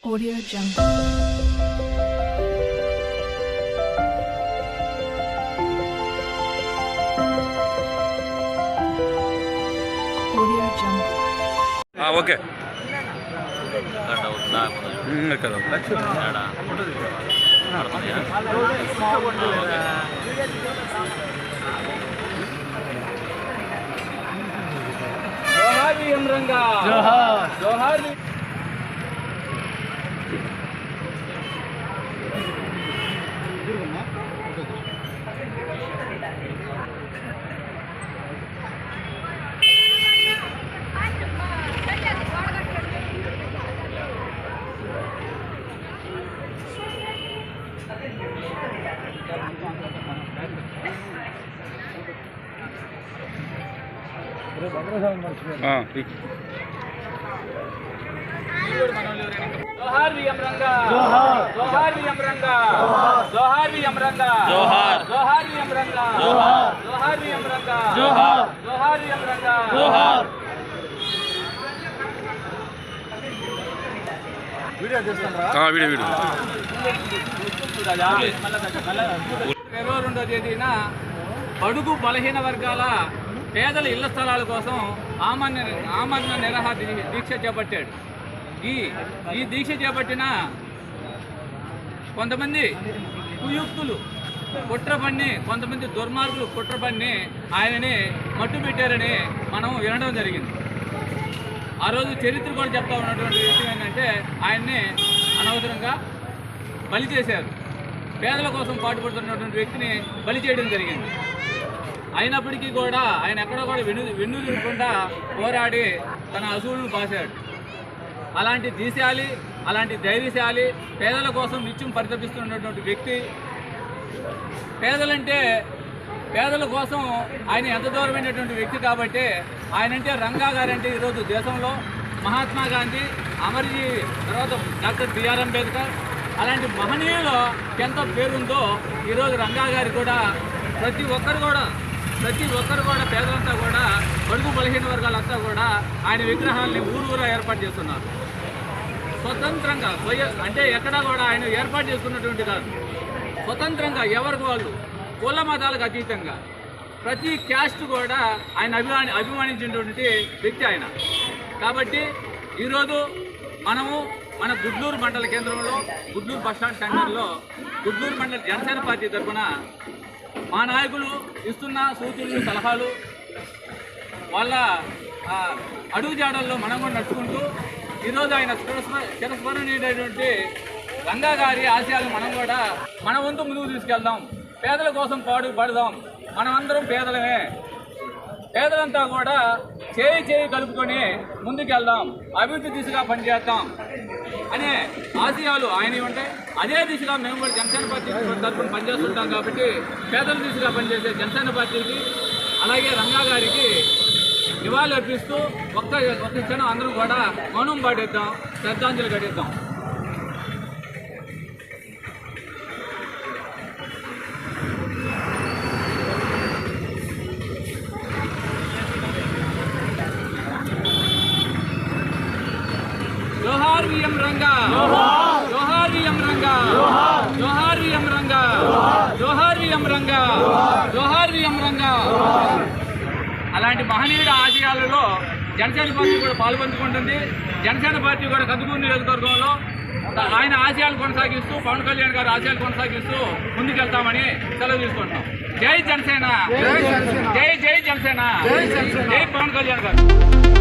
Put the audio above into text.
Audio Jungle. Audio Jungle. Okay కదా జోహార్ జోహార్ VM Ranga జోహార్ VM Ranga జోహార్ VM Ranga జోహార్ జోహార్ VM Ranga జోహార్ జోహార్ VM Ranga జోహార్ జోహార్ VM Ranga జోహార్ video చేస్తారా video 22వ తేదీన బడుగు బలహీన వర్గాల పేదల ఇళ్ల స్థలాల కోసం ఆమరణ నిరాహార దీక్ష చేపట్టాడు. ఈ దీక్ష చేపట్టిన కొంతమంది కుయుక్తులు కుట్రపన్ని, కొంతమంది దుర్మార్గులు కుట్రపన్ని ఆయనని మట్టు పెట్టారని మనం వినడం జరిగింది. ఆ రోజు చరిత్ర కూడా చెప్తా ఉన్నటువంటి విషయం ఏంటంటే ఆయన్ని అనవసరంగా బలి చేశారు. పేదల కోసం పాటుపడుతున్నటువంటి వ్యక్తిని బలి చేయడం జరిగింది. అయినప్పటికీ కూడా ఆయన ఎక్కడ కూడా వెన్నుదిరకుండా పోరాడి తన అసూలను పాశాడు. అలాంటి ధీశాలి, అలాంటి ధైర్యశాలి, పేదల కోసం నిత్యం పరితపిస్తున్నటువంటి వ్యక్తి. పేదల కోసం ఆయన ఎంత దూరమైనటువంటి వ్యక్తి కాబట్టి ఆయనంటే రంగా గారంటే ఈరోజు దేశంలో మహాత్మా గాంధీ, అమర్జీ, తర్వాత డాక్టర్ బిఆర్ అంబేద్కర్ అలాంటి మహనీయులు ఎంత పేరుందో ఈరోజు రంగా గారి కూడా ప్రతి ఒక్కరు కూడా పేదలంతా కూడా బడుగు బలహీన వర్గాలంతా కూడా ఆయన విగ్రహాలని ఊరూరా ఏర్పాటు చేస్తున్నారు. స్వతంత్రంగా అంటే ఎక్కడా కూడా ఆయన ఏర్పాటు చేసుకున్నటువంటి కాదు, స్వతంత్రంగా ఎవరికి వాళ్ళు కుల మతాలకు అతీతంగా ప్రతి క్యాస్ట్ కూడా ఆయన అభిమానించినటువంటి వ్యక్తి ఆయన. కాబట్టి ఈరోజు మనము మన గుడ్లూరు మండల కేంద్రంలో గుడ్లూరు బస్టాండ్ సెంటర్లో గుడ్లూరు మండల జనసేన పార్టీ తరఫున మా నాయకులు ఇస్తున్న సూచనలు, సలహాలు, వాళ్ళ అడుగుజాడల్లో మనం కూడా నడుచుకుంటూ ఈరోజు ఆయన చిరస్మరణీయుడైనటువంటి రంగా గారి ఆశయాలు మన వంతు ముందుకు తీసుకెళ్దాం. పేదల కోసం పడదాం. మనమందరం పేదలమే. పేదలంతా కూడా చేయి కలుపుకొని ముందుకెళ్దాం, అభివృద్ధి దిశగా పనిచేద్దాం అనే ఆశయాలు ఆయనవి ఉంటాయి. అదే దిశగా మేము కూడా జనసేన పార్టీ తరఫున పనిచేస్తుంటాం. కాబట్టి పేదల దిశగా పనిచేసే జనసేన పార్టీకి అలాగే రంగా గారికి నివాళులు అర్పిస్తూ ఒక్క క్షణం అందరం కూడా మౌనం పాటిద్దాం, శ్రద్ధాంజలి ఘటిద్దాం. జోహార్ విఎం రంగా జోహార్ విఎం రంగా జోహార్ విఎం రంగా జోహార్ విఎం రంగా జోహార్ విఎం రంగా. అలాంటి మహనీయుల ఆశయాలలో జనసేన పార్టీ కూడా పాల్పంచుకుంటుంది. జనసేన పార్టీ కూడా కందుకూరు నియోజకవర్గంలో ఆయన ఆశయాలు కొనసాగిస్తూ, పవన్ కళ్యాణ్ గారి ఆశయాలు కొనసాగిస్తూ ముందుకెళ్తామని సెలవు తీసుకుంటున్నాం. జై జనసేన, జై జనసేన, జై పవన్ కళ్యాణ్ గారు.